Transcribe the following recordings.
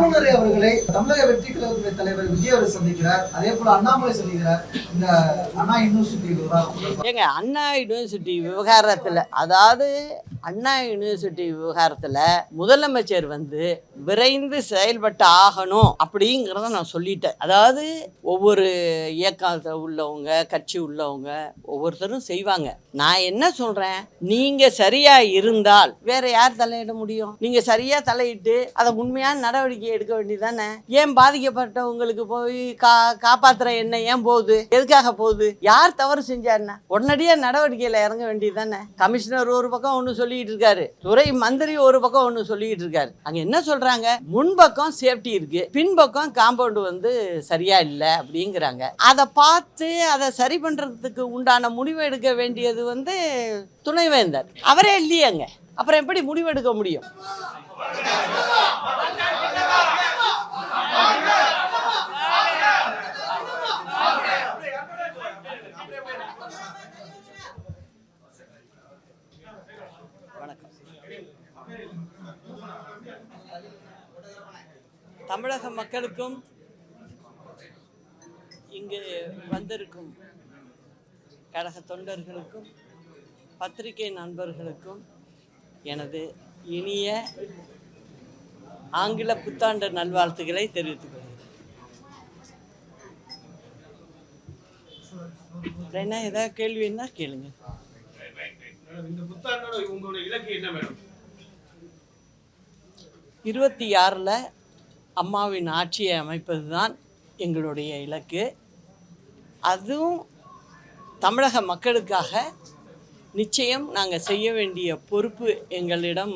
ஆளுநரை அவர்களை தமிழக வெற்றி கழகத்துடைய தலைவர் விஜய் அவர் சந்திக்கிறார். அதே போல அண்ணாமலை சந்திக்கிறார். இந்த அண்ணா யூனிவர்சிட்டி ஏங்க, அண்ணா யூனிவர்சிட்டி விவகாரத்தில், அதாவது அண்ணா யூனிவர்சிட்டி விவகாரத்தில் முதலமைச்சர் விரைந்து செயல்பட்டு ஆகணும் அப்படிங்கிறத நான் சொல்லிட்டேன். அதாவது ஒவ்வொரு இயக்கத்தை உள்ளவங்க, கட்சி உள்ளவங்க ஒவ்வொருத்தரும் செய்வாங்க. நான் என்ன சொல்றேன், நீங்க சரியா இருந்தால் வேற யார் தலையிட முடியும்? நீங்க சரியா தலையிட்டு அதை உண்மையான நடவடிக்கை எடுக்க வேண்டியதானே. ஏன் பாதிக்கப்பட்டவங்களுக்கு போய் காப்பாத்துற என்ன ஏன் போகுது? எதுக்காக போகுது? யார் தவறு செஞ்சாருன்னா உடனடியா நடவடிக்கையில இறங்க வேண்டியதானே. கமிஷனர் ஒரு பக்கம் ஒண்ணு சொல்லிட்டு இருக்காரு, துறை மந்திரி ஒரு பக்கம் ஒண்ணு சொல்லிட்டு இருக்காரு. அங்க என்ன சொல்றாங்க, முன்பக்கம் சேஃப்டி இருக்கு, பின்பக்கம் காம்பவுண்ட் சரியா இல்லை அப்படிங்கிறாங்க. அதை பார்த்து அதை சரி பண்றதுக்கு உண்டான முடிவு எடுக்க வேண்டியது துணைவேந்தர் அவரே இல்லையாங்க. அப்புறம் எப்படி முடிவெடுக்க முடியும்? தமிழக மக்களுக்கும் இங்கு வந்திருக்கும் கழக தொண்டர்களுக்கும் பத்திரிகை நண்பர்களுக்கும் எனது இனிய ஆங்கில புத்தாண்டு நல்வாழ்த்துக்களை தெரிவித்துக் கொள்கிறேன். என்ன ஏதாவது கேள்வின்னா கேளுங்க. 26 அம்மாவின் ஆட்சியை அமைப்பது தான் எங்களுடைய இலக்கு. அதுவும் தமிழக மக்களுக்காக நிச்சயம் நாங்கள் செய்ய வேண்டிய பொறுப்பு எங்களிடம்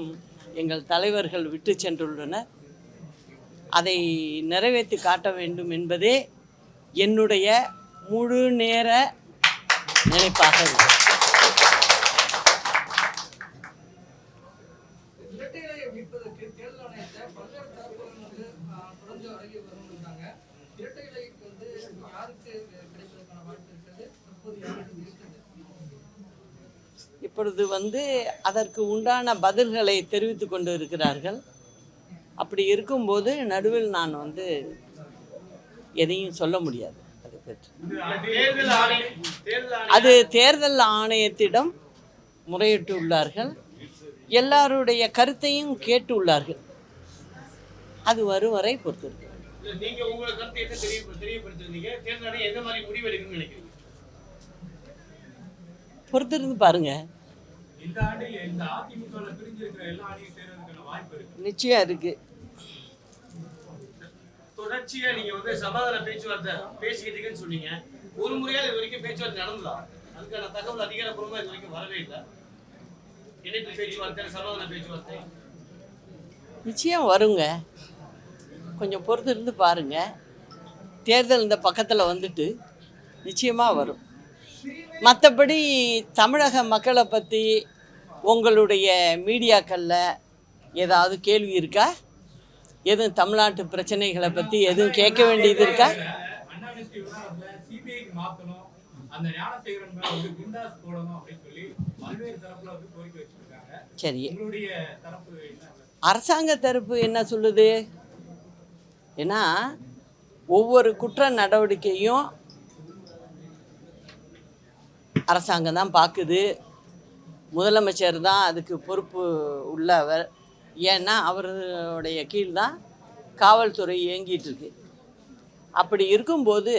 எங்கள் தலைவர்கள் விட்டு சென்றுள்ளனர். அதை நிறைவேற்றி காட்ட வேண்டும் என்பதே என்னுடைய முழு நேர நினைப்பாக உள்ளது. இப்பொழுது அதற்கு உண்டான பதில்களை தெரிவித்து கொண்டு இருக்கிறார்கள். அப்படி இருக்கும்போது நடுவில் நான் எதையும் சொல்ல முடியாது. அதை பற்றி அது தேர்தல் ஆணையத்திடம் முறையிட்டுள்ளார்கள். எல்லாருடைய கருத்தையும் கேட்டுள்ளார்கள். அது வரும் வரை பொறுத்திருக்கு. பொறுத்திருந்து பாருங்க. நிச்சயம் இருக்கு. தொடர்ச்சியா நீங்க சமாதான பேச்சுவார்த்தை பேசிக்கிட்டீங்கன்னு சொன்னீங்க. ஒரு முறையாவது இது வரைக்கும் பேச்சுவார்த்தை நடந்ததா? அதுக்கான தகவல் அதிகாரப்பூர்வமா இது வரைக்கும் வரவே இல்லை. இணைப்பு பேச்சுவார்த்தை, சமாதான பேச்சுவார்த்தை நிச்சயம் வருங்க. கொஞ்சம் பொறுத்திருந்து பாருங்க. தேர்தல் இந்த பக்கத்தில் நிச்சயமாக வரும். மற்றபடி தமிழக மக்களை பற்றி உங்களுடைய மீடியாக்களில் ஏதாவது கேள்வி இருக்கா? எதுவும் தமிழ்நாட்டு பிரச்சனைகளை பற்றி எதுவும் கேட்க வேண்டியது இருக்கா? சரி, அரசாங்க தரப்பு என்ன சொல்லுது? ஏன்னா ஒவ்வொரு குற்ற நடவடிக்கையும் அரசாங்கம் தான் பார்க்குது. முதலமைச்சர் தான் அதுக்கு பொறுப்பு உள்ளவர். ஏன்னா அவருடைய கீழ்தான் காவல்துறை இயங்கிட்டு இருக்கு. அப்படி இருக்கும்போது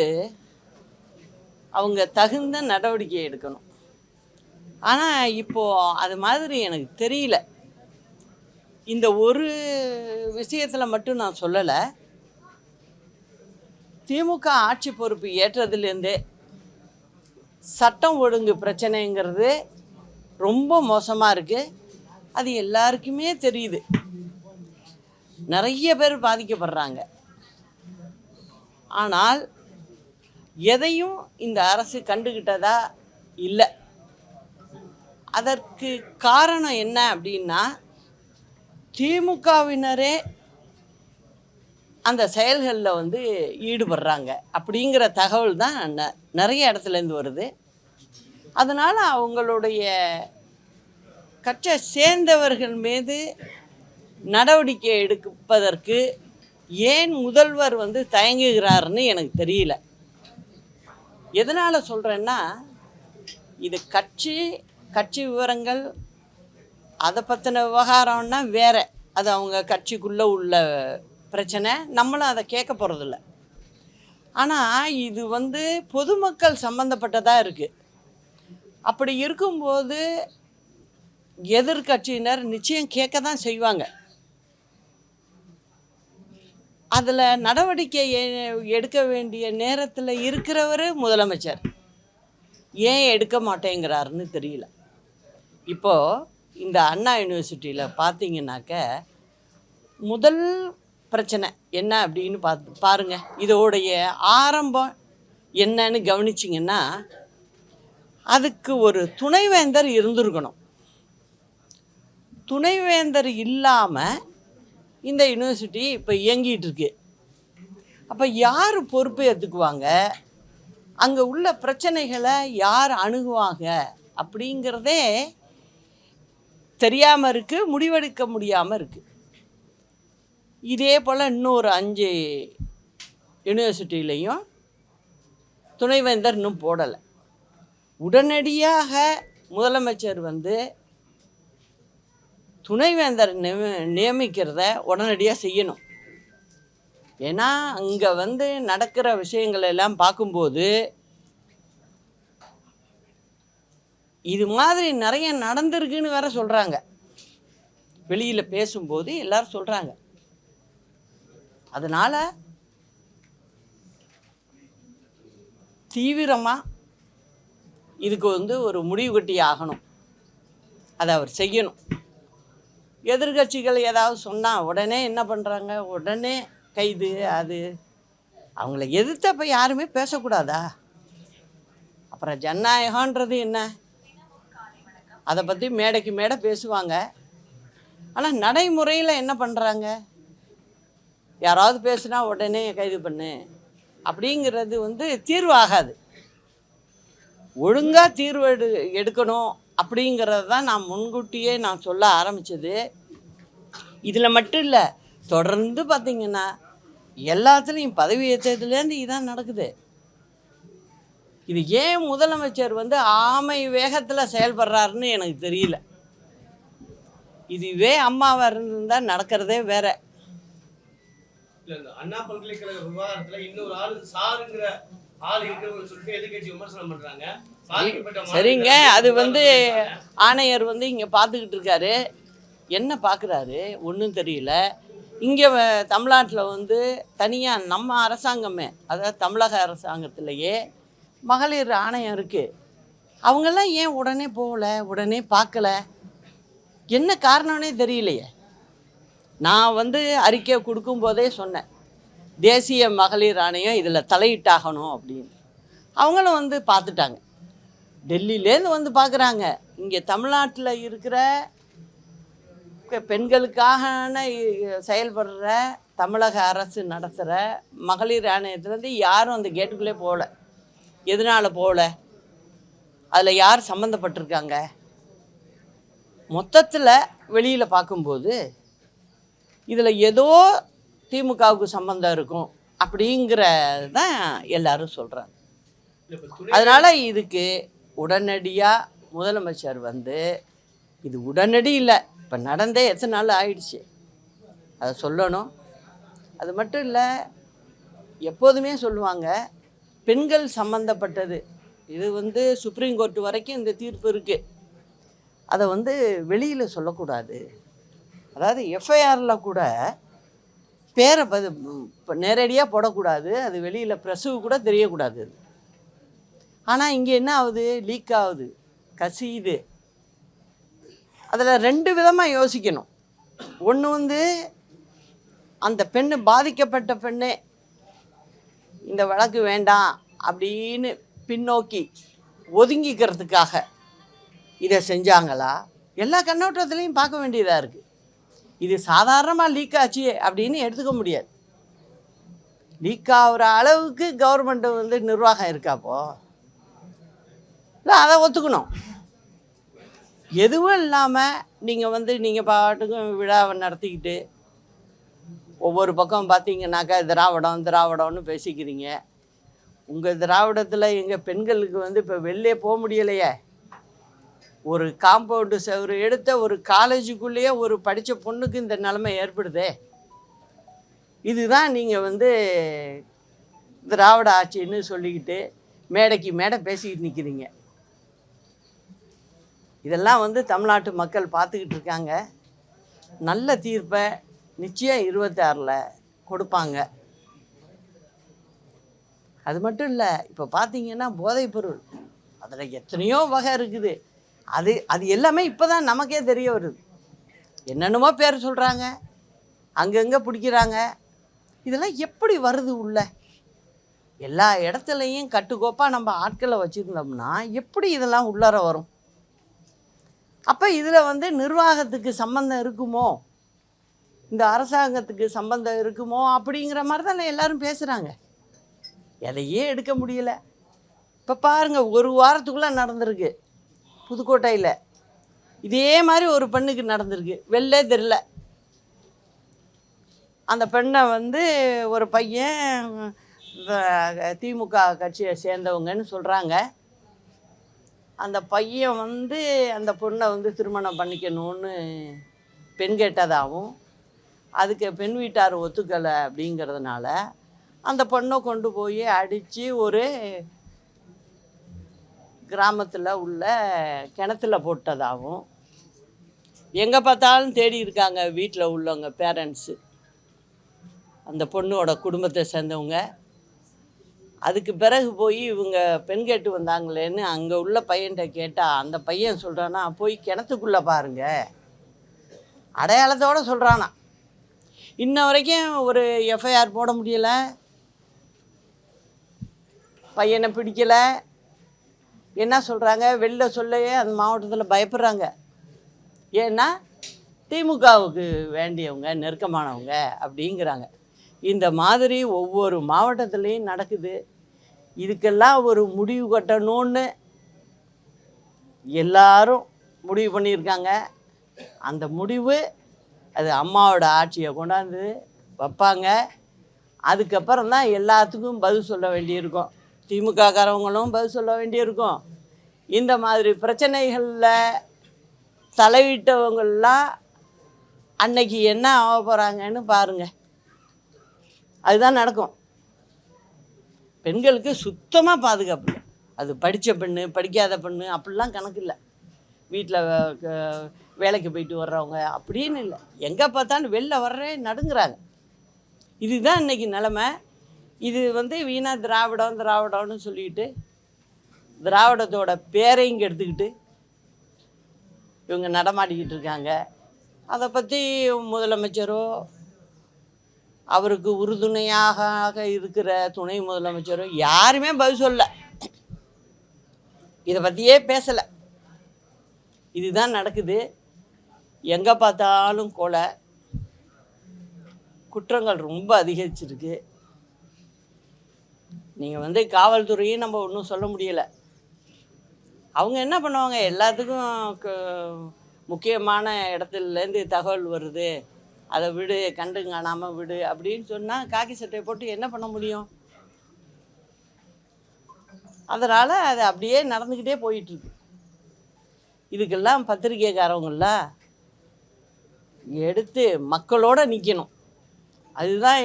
அவங்க தகுந்த நடவடிக்கை எடுக்கணும். ஆனால் இப்போது அது மாதிரி எனக்கு தெரியல. இந்த ஒரு விஷயத்தில் மட்டும் நான் சொல்லலை. திமுக ஆட்சி பொறுப்பு ஏற்றதுலேருந்தே சட்டம் ஒழுங்கு பிரச்சனைங்கிறது ரொம்ப மோசமாக இருக்குது. அது எல்லாருக்குமே தெரியுது. நிறைய பேர் பாதிக்கப்படுறாங்க. ஆனால் எதையும் இந்த அரசு கண்டுகிட்டதா இல்லை. அதற்கு காரணம் என்ன அப்படின்னா, திமுகவினரே அந்த செயல்களில் ஈடுபடுறாங்க அப்படிங்கிற தகவல் தான் நிறைய இடத்துலேருந்து வருது. அதனால் அவங்களுடைய கட்சியை சேர்ந்தவர்கள் மீது நடவடிக்கை எடுப்பதற்கு ஏன் முதல்வர் வந்து தயங்குகிறாருன்னு எனக்கு தெரியல. எதனால் சொல்கிறேன்னா, இது கட்சி விவரங்கள் அதை பற்றின விவகாரம்னா வேற, அது அவங்க கட்சிக்குள்ளே உள்ள பிரச்சனை, நம்மளும் அதை கேட்க போகிறதில்ல. ஆனால் இது வந்து பொதுமக்கள் சம்மந்தப்பட்டதாக இருக்குது. அப்படி இருக்கும்போது எதிர்கட்சியினர் நிச்சயம் கேட்க தான் செய்வாங்க. அதில் நடவடிக்கை எடுக்க வேண்டிய நேரத்தில் இருக்கிறவர் முதலமைச்சர் ஏன் எடுக்க மாட்டேங்கிறாருன்னு தெரியல. இப்போது இந்த அண்ணா யூனிவர்சிட்டியில் பார்த்தீங்கன்னாக்க முதல் பிரச்சனை என்ன அப்படின்னு பாருங்கள். இதோடைய ஆரம்பம் என்னன்னு கவனிச்சிங்கன்னா, அதுக்கு ஒரு துணைவேந்தர் இருந்திருக்கணும். துணைவேந்தர் இல்லாமல் இந்த யூனிவர்சிட்டி இப்போ இயங்கிட்டு இருக்கு. அப்போ யார் பொறுப்பு ஏற்றுக்குவாங்க, அங்கே உள்ள பிரச்சனைகளை யார் அணுகுவாங்க அப்படிங்கிறதே தெரியாமல் இருக்குது, முடிவெடுக்க முடியாமல் இருக்குது. இதே போல் இன்னொரு 5 யூனிவர்சிட்டிலையும் துணைவேந்தர் இன்னும் போடலை. உடனடியாக முதலமைச்சர் வந்து துணைவேந்தர் நியமிக்கிறத உடனடியாக செய்யணும். ஏன்னா அங்கே வந்து நடக்கிற விஷயங்கள் எல்லாம் பார்க்கும்போது இது மாதிரி நிறைய நடந்திருக்குன்னு வேற சொல்கிறாங்க. வெளியில் பேசும்போது எல்லாரும் சொல்கிறாங்க. அதனால் தீவிரமாக இதுக்கு வந்து ஒரு முடிவு கட்டி ஆகணும். அதை அவர் செய்யணும். எதிர்கட்சிகள் ஏதாவது சொன்னால் உடனே என்ன பண்ணுறாங்க, உடனே கைது. அது அவங்கள எதிர்த்து அப்போ யாருமே பேசக்கூடாதா? அப்புறம் ஜனநாயகன்றது என்ன? அதை பற்றி மேடைக்கு மேடை பேசுவாங்க. ஆனால் நடைமுறையில் என்ன பண்ணுறாங்க, யாராவது பேசுனா உடனே கைது பண்ணு அப்படிங்கிறது வந்து தீர்வு ஆகாது. ஒழுங்காக தீர்வு எடுக்கணும் அப்படிங்கிறது தான் நான் முன்கூட்டியே சொல்ல ஆரம்பித்தது. இதில் மட்டும் இல்லை, தொடர்ந்து பார்த்திங்கன்னா எல்லாத்துலேயும் பதவி ஏற்றதுலேருந்து இதான் நடக்குது. இது ஏன் முதலமைச்சர் வந்து ஆமை வேகத்தில் செயல்படுறாருன்னு எனக்கு தெரியல. இதுவே அம்மாவாக இருந்தால் நடக்கிறதே வேற. அண்ணா பல்கலைக்கழக விவகாரத்தில் இன்னொரு ஆள் சாருங்கிற ஆள் இருக்கிறவங்க சொல்லிட்டு எதிர்கட்சி விமர்சனம் பண்றாங்க. சரிங்க, அது வந்து ஆணையர் வந்து இங்கே பார்த்துக்கிட்டு இருக்காரு. என்ன பார்க்குறாரு ஒன்றும் தெரியல. இங்கே தமிழ்நாட்டில் வந்து தனியாக நம்ம அரசாங்கமே, அதாவது தமிழக அரசாங்கத்திலேயே மகளிர் ஆணையம் இருக்குது. அவங்கெல்லாம் ஏன் உடனே போகலை, உடனே பார்க்கல? என்ன காரணம்னே தெரியலையே. நான் வந்து அறிக்கை கொடுக்கும்போதே சொன்னேன், தேசிய மகளிர் ஆணையம் இதில் தலையிட்டாகணும் அப்படின்னு. அவங்களும் வந்து பார்த்துட்டாங்க, டெல்லியிலேருந்து வந்து பார்க்குறாங்க. இங்கே தமிழ்நாட்டில் இருக்கிற பெண்களுக்கான செயல்படுற தமிழக அரசு நடத்துகிற மகளிர் ஆணையத்துலேருந்து யாரும் அந்த கேட்டுக்குள்ளே போகல. எதனால் போகல? அதில் யார் சம்மந்தப்பட்டிருக்காங்க? மொத்தத்தில் வெளியில் பார்க்கும்போது இதில் ஏதோ திமுகவுக்கு சம்மந்தம் இருக்கும் அப்படிங்கிறது தான் எல்லாரும் சொல்கிறாங்க. அதனால் இதுக்கு உடனடியாக முதலமைச்சர் வந்து, இது உடனடி இல்லை, இப்போ நடந்தே எத்தனை நாள் ஆயிடுச்சு, அதை சொல்லணும். அது மட்டும் இல்லை, எப்போதுமே சொல்லுவாங்க பெண்கள் சம்மந்தப்பட்டது. இது வந்து சுப்ரீம் கோர்ட் வரைக்கும் இந்த தீர்ப்பு இருக்குது. அதை வந்து வெளியில் சொல்லக்கூடாது. அதாவது எஃப்ஐஆரில் கூட பேரை நேரடியாக போடக்கூடாது, அது வெளியில் ப்ரெஸ்ஸுக்கு கூட தெரியக்கூடாது. ஆனால் இங்கே என்ன ஆகுது, லீக் ஆகுது, கசியுது. அதில் 2 விதமாக யோசிக்கணும். ஒன்று வந்து அந்த பெண்ணு, பாதிக்கப்பட்ட பெண்ணே இந்த வழக்கு வேண்டாம் அப்படின்னு பின்னோக்கி ஒதுங்கிக்கிறதுக்காக இதை செஞ்சாங்களா? எல்லா கண்ணோட்டத்துலேயும் பார்க்க வேண்டியதாக இருக்குது. இது சாதாரணமாக லீக் ஆச்சு அப்படின்னு எடுத்துக்க முடியாது. லீக் ஆகிற அளவுக்கு கவர்மெண்ட்டு வந்து நிர்வாகம் இருக்காப்போ இல்லை, அதை ஒத்துக்கணும். எதுவும் இல்லாமல் நீங்கள் பாட்டுக்கும் விழாவை நடத்திக்கிட்டு ஒவ்வொரு பக்கம் பார்த்தீங்கன்னாக்கா திராவிடம்னு பேசிக்கிறீங்க. உங்கள் திராவிடத்தில் எங்கள் பெண்களுக்கு வந்து இப்போ வெளிலே போக முடியலையே. ஒரு காம்பவுண்டு செவரு எடுத்த ஒரு காலேஜுக்குள்ளேயே ஒரு படித்த பொண்ணுக்கு இந்த நிலைமை ஏற்படுதே. இதுதான் நீங்கள் வந்து திராவிட ஆட்சின்னு சொல்லிக்கிட்டு மேடைக்கு மேடை பேசிக்கிட்டு நிற்கிறீங்க. இதெல்லாம் வந்து தமிழ்நாட்டு மக்கள் பார்த்துக்கிட்டு இருக்காங்க. நல்ல தீர்ப்பை நிச்சயம் 26ல் கொடுப்பாங்க. அது மட்டும் இல்லை, இப்போ பார்த்தீங்கன்னா போதைப்பொருள் அதில் எத்தனையோ வகை இருக்குது. அது எல்லாமே இப்போ தான் நமக்கே தெரிய வருது. என்னென்னமோ பேர் சொல்கிறாங்க, அங்கங்கே பிடிக்கிறாங்க. இதெல்லாம் எப்படி வருது உள்ள? எல்லா இடத்துலையும் கட்டுக்கோப்பாக நம்ம ஆட்களை வச்சுருந்தோம்னா எப்படி இதெல்லாம் உள்ளார வரும்? அப்போ இதில் வந்து நிர்வாகத்துக்கு சம்பந்தம் இருக்குமோ, இந்த அரசாங்கத்துக்கு சம்பந்தம் இருக்குமோ அப்படிங்கிற மாதிரி தான் எல்லோரும் பேசுகிறாங்க. எதையே எடுக்க முடியல. இப்போ பாருங்கள், ஒரு வாரத்துக்குள்ளே நடந்திருக்கு புதுக்கோட்டையில். இதே மாதிரி ஒரு பெண்ணுக்கு நடந்திருக்கு, வெளிலே தெரியல. அந்த பெண்ணை வந்து ஒரு பையன் திமுக கட்சியை சேர்ந்தவங்கன்னு சொல்கிறாங்க. அந்த பையன் வந்து அந்த பொண்ணை வந்து திருமணம் பண்ணிக்கணும்னு பெண் கேட்டதாகவும், அதுக்கு பெண் வீட்டார் ஒத்துக்கலை அப்படிங்கிறதுனால அந்த பொண்ணை கொண்டு போய் அடித்து ஒரு கிராமத்தில் உள்ள கிணத்துல போட்டதாகவும், எங்கே பார்த்தாலும் தேடி இருக்காங்க வீட்டில் உள்ளவங்க பேரண்ட்ஸு, அந்த பொண்ணோட குடும்பத்தை சேர்ந்தவங்க. அதுக்கு பிறகு போய் இவங்க பெண் கேட்டு வந்தாங்களேன்னு அங்கே உள்ள பையன்கிட்ட கேட்டால் அந்த பையன் சொல்கிறானா, போய் கிணத்துக்குள்ளே பாருங்க, அடையாளத்தோடு சொல்கிறானா. இன்ன வரைக்கும் ஒரு எஃப்ஐஆர் போட முடியலை, பையனை பிடிக்கலை. என்ன சொல்கிறாங்க, வெளில சொல்லவே அந்த மாவட்டத்தில் பயப்படுறாங்க. ஏன்னா திமுகவுக்கு வேண்டியவங்க, நெருக்கமானவங்க அப்படிங்கிறாங்க. இந்த மாதிரி ஒவ்வொரு மாவட்டத்துலேயும் நடக்குது. இதுக்கெல்லாம் ஒரு முடிவு கட்டணும்னு எல்லாரும் முடிவு பண்ணியிருக்காங்க. அந்த முடிவு அது அம்மாவோட ஆட்சியை கொண்டாந்து வைப்பாங்க. அதுக்கப்புறம் தான் எல்லாத்துக்கும் பதில் சொல்ல வேண்டியிருக்கும். திமுககாரவங்களும் பதில் சொல்ல வேண்டியிருக்கும். இந்த மாதிரி பிரச்சனைகளில் தலையிட்டவங்கள்லாம் அன்னைக்கு என்ன ஆக போகிறாங்கன்னு பாருங்கள். அதுதான் நடக்கும். பெண்களுக்கு சுத்தமாக பாதுகாப்பு இல்லை. அது படித்த பெண்ணு, படிக்காத பெண்ணு அப்படிலாம் கணக்கு இல்லை. வீட்டில் வேலைக்கு போயிட்டு வர்றவங்க அப்படின்னு இல்லை. எங்கே பார்த்தாலும் வெளில வர்றே நடுங்கிறாங்க. இதுதான் இன்றைக்கி நிலமை. இது வந்து வீணாக திராவிடம்னு சொல்லிக்கிட்டு திராவிடத்தோட பேரையும் எடுத்துக்கிட்டு இவங்க நடமாடிக்கிட்டு இருக்காங்க. அதை பற்றி முதலமைச்சரோ அவருக்கு உறுதுணையாக இருக்கிற துணை முதலமைச்சரோ யாருமே பதில் சொல்லலை. இதை பற்றியே பேசலை. இதுதான் நடக்குது. எங்கே பார்த்தாலும் கொலை, குற்றங்கள் ரொம்ப அதிகரிச்சிருக்கு. நீங்கள் வந்து காவல்துறையும் நம்ம ஒன்றும் சொல்ல முடியலை. அவங்க என்ன பண்ணுவாங்க, எல்லாத்துக்கும் முக்கியமான இடத்துலேருந்து தகவல் வருது, அதை விடு, கண்டு காணாமல் விடு அப்படின்னு சொன்னால் காக்கி சட்டையை போட்டு என்ன பண்ண முடியும்? அதனால் அது அப்படியே நடந்துக்கிட்டே போயிட்டுருக்கு. இதுக்கெல்லாம் பத்திரிக்கைக்காரவங்களாம் எடுத்து மக்களோடு நிற்கணும். அதுதான்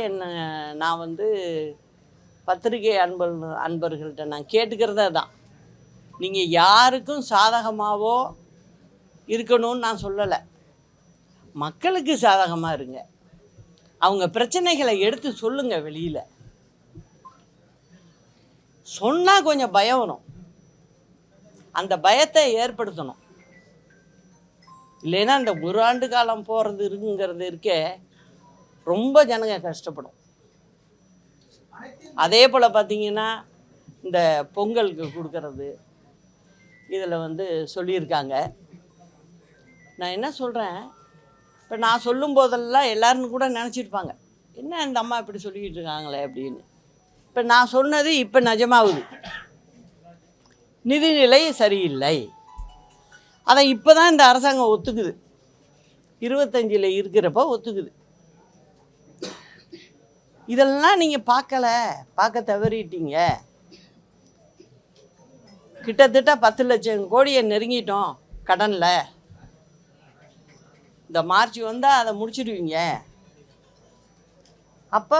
நான் வந்து பத்திரிகை அன்பர்கள்ட்ட நான் கேட்டுக்கிறதே தான். நீங்கள் யாருக்கும் சாதகமாகவோ இருக்கணும்னு நான் சொல்லலை. மக்களுக்கு சாதகமாக இருங்க. அவங்க பிரச்சனைகளை எடுத்து சொல்லுங்கள். வெளியில் சொன்னால் கொஞ்சம் பயம் வரும். அந்த பயத்தை ஏற்படுத்தணும். இல்லைன்னா இந்த ஒரு ஆண்டு காலம் போகிறது இருக்குங்கிறது இருக்கே, ரொம்ப ஜனங்க கஷ்டப்படும். அதே போல் பார்த்திங்கன்னா இந்த பொங்கலுக்கு கொடுக்கறது இதில் வந்து சொல்லியிருக்காங்க. நான் என்ன சொல்கிறேன், இப்போ நான் சொல்லும் போதெல்லாம் எல்லோரும் கூட நினச்சிருப்பாங்க, என்ன இந்த அம்மா இப்படி சொல்லிக்கிட்டு இருக்காங்களே அப்படின்னு. இப்போ நான் சொன்னது இப்போ நிஜமாகுது. நிதிநிலை சரியில்லை, அதை இப்போ தான் இந்த அரசாங்கம் ஒத்துக்குது. 25 இருக்கிறப்ப ஒத்துக்குது. இதெல்லாம் நீங்கள் பார்க்க தவறிட்டீங்க. கிட்டத்தட்ட 10 லட்சம் கோடியை நெருங்கிட்டோம் கடனில். இந்த மார்ச் வந்தால் அதை முடிச்சிடுவீங்க. அப்போ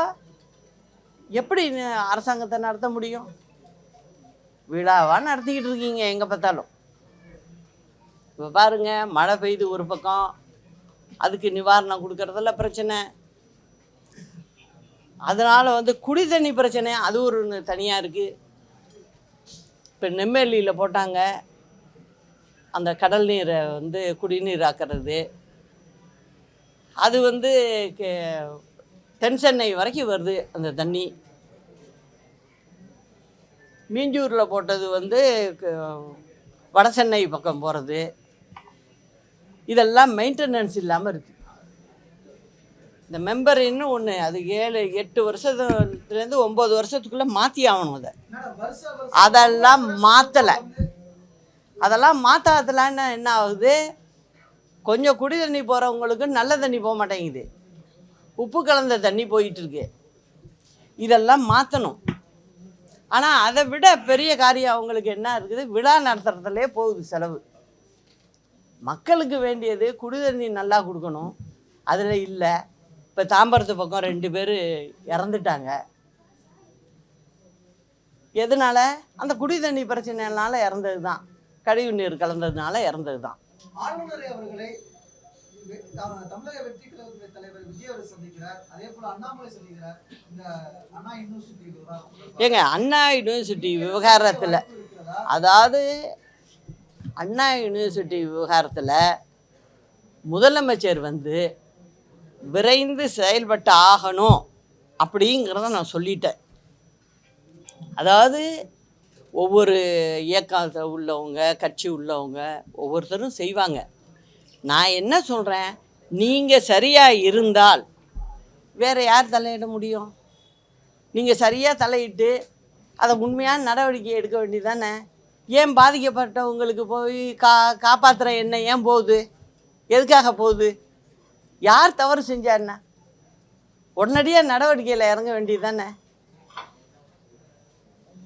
எப்படி அரசாங்கத்தை நடத்த முடியும்? விழாவாக நடத்திக்கிட்டு இருக்கீங்க எங்கே பார்த்தாலும். இப்போ பாருங்கள், மழை பெய்யுது ஒரு பக்கம், அதுக்கு நிவாரணம் கொடுக்கறதில்ல பிரச்சனை. அதனால் குடி தண்ணி பிரச்சனை அது ஒரு தனியாக இருக்குது. இப்போ நெம்மேலியில் போட்டாங்க அந்த கடல் நீரை குடிநீர் ஆக்கிறது. அது தென் சென்னை வரைக்கும் வருது அந்த தண்ணி. மீஞ்சூரில் போட்டது வட சென்னை பக்கம் போகிறது. இதெல்லாம் மெயின்டெனன்ஸ் இல்லாமல் இருக்குது. இந்த மெம்பர் இன்னும் ஒன்று, அது 7-8 வருஷத்துலேருந்து 9 வருஷத்துக்குள்ளே மாற்றி ஆகணும். அதெல்லாம் மாற்றலை. அதெல்லாம் மாற்றாதலான்னு என்ன ஆகுது? கொஞ்சம் குடி தண்ணி போகிறவங்களுக்கு நல்ல தண்ணி போக மாட்டேங்குது, உப்பு கலந்த தண்ணி போயிட்டுருக்கு. இதெல்லாம் மாற்றணும். ஆனால் அதை விட பெரிய காரியம் அவங்களுக்கு என்ன இருக்குது? விழா நடத்துறதுலே போகுது செலவு. மக்களுக்கு வேண்டியது குடி தண்ணி நல்லா கொடுக்கணும், அதில் இல்லை. இப்போ தாம்பரத்து பக்கம் 2 பேர் இறந்துட்டாங்க. எதனால்? அந்த குடி தண்ணி பிரச்சனைனால இறந்தது தான், கழிவு நீர் கலந்ததுனால இறந்தது தான். ஆளுநர் அவர்களை தமிழக வெற்றி கழக தலைவர் விஜய் அவர் சந்திக்கிறார், அதே போல அண்ணாமலை சந்திக்கிறார். இந்த அண்ணா யூனிவர்சிட்டி ஏங்க, அண்ணா யூனிவர்சிட்டி விவகாரத்தில், அதாவது அண்ணா யூனிவர்சிட்டி விவகாரத்தில் முதலமைச்சர் விரைந்து செயல்பட்டு ஆகணும் அப்படிங்கிறத நான் சொல்லிட்டேன். அதாவது ஒவ்வொரு இயக்கத்தை உள்ளவங்க, கட்சி உள்ளவங்க ஒவ்வொருத்தரும் செய்வாங்க. நான் என்ன சொல்கிறேன், நீங்கள் சரியாக இருந்தால் வேறு யார் தலையிட முடியும்? நீங்கள் சரியாக தலையிட்டு அதை உண்மையான நடவடிக்கை எடுக்க வேண்டியதானே. ஏன் பாதிக்கப்பட்டவங்களுக்கு போய் காப்பாற்றுற எண்ணம் ஏன் போகுது? எதுக்காக போகுது? யார் தவறு செஞ்சாருன்னா உடனடியாக நடவடிக்கையில் இறங்க வேண்டியது தானே.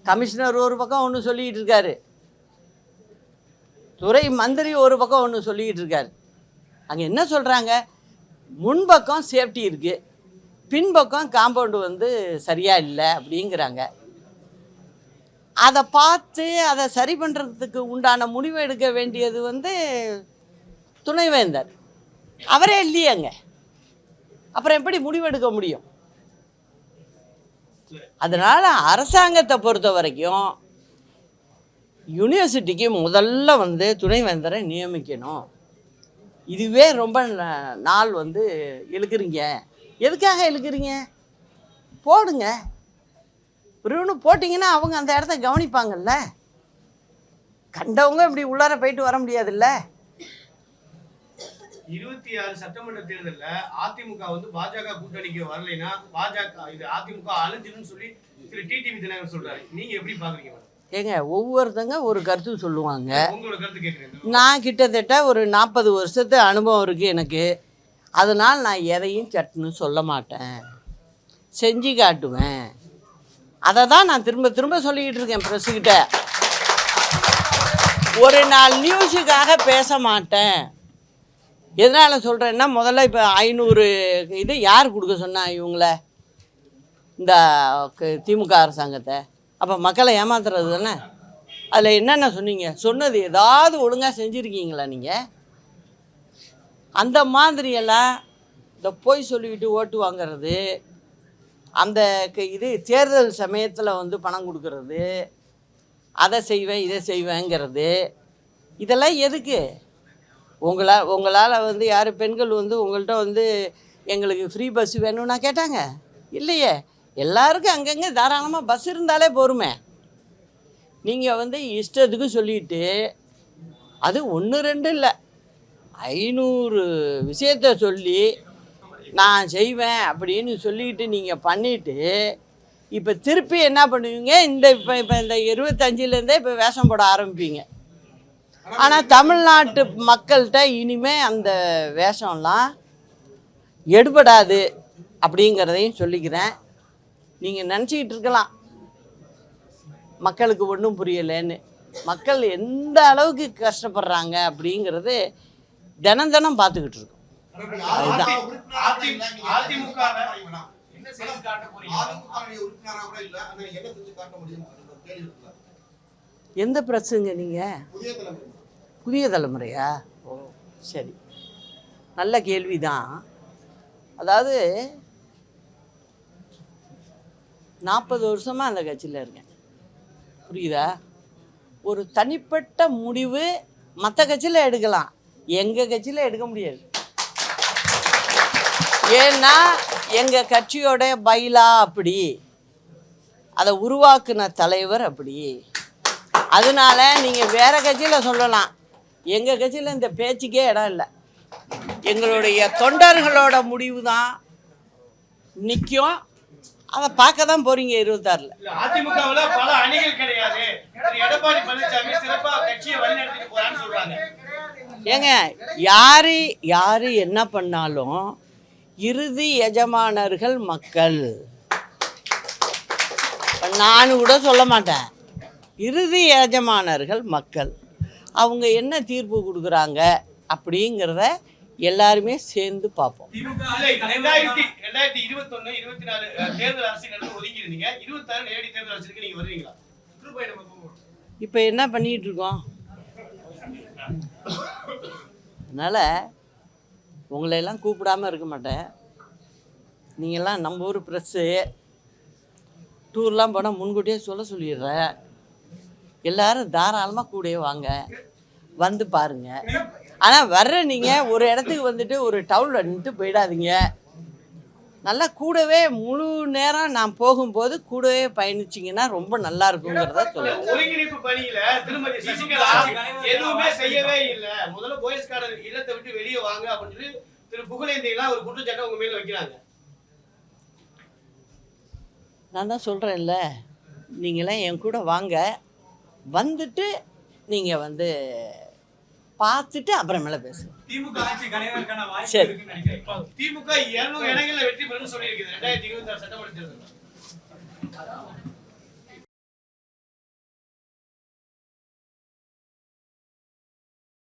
கமிஷனர் ஒரு பக்கம் ஒன்று சொல்லிக்கிட்டு இருக்காரு, துறை மந்திரி ஒரு பக்கம் ஒன்று சொல்லிக்கிட்டு இருக்காரு. அங்கே என்ன சொல்கிறாங்க? முன்பக்கம் சேஃப்டி இருக்குது, பின்பக்கம் காம்பவுண்டு சரியாக இல்லை அப்படிங்கிறாங்க. அதை பார்த்து அதை சரி பண்ணுறதுக்கு உண்டான முடிவு எடுக்க வேண்டியது துணைவேந்தர். அவரே இல்லையேங்க, அப்புறம் எப்படி முடிவெடுக்க முடியும்? அதனால் அரசாங்கத்தை பொறுத்த வரைக்கும் யூனிவர்சிட்டிக்கு முதல்ல துணைவேந்தரை நியமிக்கணும். இதுவே ரொம்ப நாள் இழுக்கிறீங்க. எதுக்காக இழுக்கிறீங்க? போடுங்க. ஒன்று போட்டிங்கன்னா அவங்க அந்த இடத்த கவனிப்பாங்கல்ல. கண்டவங்க இப்படி உள்ளார போயிட்டு வர முடியாதுல்ல. 26 சட்டமன்ற தேர்தலில் அதிமுக பாஜக கூட்டணிக்கு வரலைன்னா அதிமுக அழிஞ்சிருன்னு சொல்லி திரு டிடிவி தினகரன் சொல்றாரு. நீங்க எப்படி பாக்குறீங்க? ஏங்க, ஒவ்வொருத்தங்க ஒரு கருத்து சொல்லுவாங்க. உங்களோட கருத்து கேட்குறேன். நான் கிட்டத்தட்ட ஒரு 40 வருஷத்து அனுபவம் இருக்குது எனக்கு. அதனால் நான் எதையும் சட்டுன்னு சொல்ல மாட்டேன், செஞ்சு காட்டுவேன். அதை தான் நான் திரும்ப திரும்ப சொல்லிக்கிட்டு இருக்கேன் ப்ரெஸ்ஸுக்கிட்ட. ஒரு நாள் நியூஸுக்காக பேச மாட்டேன். எதனால் சொல்கிறேன்னா, முதல்ல இப்போ 500 இது யார் கொடுக்க சொன்னா இவங்கள? இந்த திமுக அரசாங்கத்தை. அப்போ மக்களை ஏமாத்துறது தானே. அதில் என்னென்ன சொன்னீங்க? சொன்னது ஏதாவது ஒழுங்காக செஞ்சுருக்கீங்களா நீங்கள்? அந்த மாதிரியெல்லாம் இந்த போய் சொல்லிக்கிட்டு ஓட்டு வாங்கிறது, அந்த இது தேர்தல் சமயத்தில் பணம் கொடுக்கறது, அதை செய்வேன் இதை செய்வேங்கிறது, இதெல்லாம் எதுக்கு? உங்களால் யார் பெண்கள் உங்கள்கிட்ட எங்களுக்கு ஃப்ரீ பஸ் வேணும்னா கேட்டாங்க? இல்லையே. எல்லாருக்கும் அங்கங்கே தாராளமாக பஸ் இருந்தாலே போருமே. நீங்கள் இஷ்டத்துக்கு சொல்லிட்டு, அது 1-2 இல்லை, 500 விஷயத்த சொல்லி நான் செய்வேன் அப்படின்னு சொல்லிட்டு நீங்கள் பண்ணிவிட்டு, இப்போ திருப்பி என்ன பண்ணுவீங்க? இப்போ இந்த 25லேருந்தே இப்போ வேஷம் போட ஆரம்பிப்பீங்க. ஆனால் தமிழ்நாட்டு மக்கள்கிட்ட இனிமேல் அந்த வேஷம்லாம் எடுபடாது அப்படிங்கிறதையும் சொல்லிக்கிறேன். நீங்கள் நினச்சிக்கிட்டு இருக்கலாம் மக்களுக்கு ஒன்றும் புரியலைன்னு. மக்கள் எந்த அளவுக்கு கஷ்டப்படுறாங்க அப்படிங்கிறது தினம் தினம் பார்த்துக்கிட்டு இருக்கோம். அதுதான் எந்த பிரச்சனைங்க நீங்கள்? புதிய தலைமுறையா? ஓ சரி, நல்ல கேள்வி தான். அதாவது 40 வருஷமாக அந்த கட்சியில் இருக்கேன், புரியுதா? ஒரு தனிப்பட்ட முடிவு மற்ற கட்சியில் எடுக்கலாம், எங்கள் கட்சியில் எடுக்க முடியாது. ஏன்னா எங்கள் கட்சியோட பைலா அப்படி, அதை உருவாக்குன தலைவர் அப்படி. அதனால நீங்கள் வேறு கட்சியில் சொல்லலாம், எங்கள் கட்சியில் இந்த பேச்சுக்கே இடம் இல்லை. எங்களுடைய தொண்டர்களோட முடிவு தான் நிற்கும். அதை பார்க்க தான் போறீங்க 26ல். அதிமுகவுல பல அணிகள் கிடையாது, எடப்பாடி பழனிசாமி சிறப்பா கட்சியை வழிநடத்திட்டு போறான்னு சொல்றாங்க. ஏங்க யாரு என்ன பண்ணாலும் இறுதி எஜமானர்கள் மக்கள். நான் கூட சொல்ல மாட்டேன், இறுதி எஜமானர்கள் மக்கள். அவங்க என்ன தீர்ப்பு கொடுக்குறாங்க அப்படிங்கிறத எல்லாருமே சேர்ந்து பார்ப்போம். 2021, 24 தேர்தல் அரசியல் ஒதுங்கி இருந்தீங்க, 26 நேரடி தேர்தல் அரசியலுக்கு நீங்க வருவீங்களா? இப்போ என்ன பண்ணிட்டு இருக்கோம்? அதனால் உங்களையெல்லாம் கூப்பிடாமல் இருக்க மாட்டேன். நீங்கள்லாம் நம்ம ஊர் ப்ரெஸ்ஸு டூர்லாம் போனால் முன்கூட்டியே சொல்லிடுறேன். எல்லோரும் தாராளமாக கூடயே வாங்க, வந்து பாருங்கள். ஆனால் வர்ற நீங்கள் ஒரு இடத்துக்கு வந்துட்டு ஒரு டவுனில் நின்று போயிடாதீங்க. நல்லா கூடவே முழு நேரம் நான் போகும்போது கூடவே பயணிச்சிங்கன்னா ரொம்ப நல்லா இருக்குங்கிறத சொல்லுவேன். ஒருங்கிணைப்பு பணியில திருமதி சசிகலா எதுவுமே செய்யவே இல்லை. முதல்ல போயஸ்காரர் இல்லத்தை விட்டு வெளியே வாங்க அப்படின்னு சொல்லி திரு புகழேந்தியெல்லாம் ஒரு குற்றச்சாட்டை உங்க மேல வைக்கிறாங்க. நான் தான் சொல்கிறேன்ல, நீங்களாம் என் கூட வாங்க, வந்துட்டு நீங்கள் வந்து பார்த்துட்டு அப்புறமேல பேசுங்க. திமுக ஆட்சி கலைவதற்கான வாய்ப்பு இருக்குன்னு நினைக்கிறேன். திமுக 200 இடங்கள்ல வெற்றி பெறும்னு சொல்லியிருக்குது 2026 சட்டமன்ற தேர்தல்.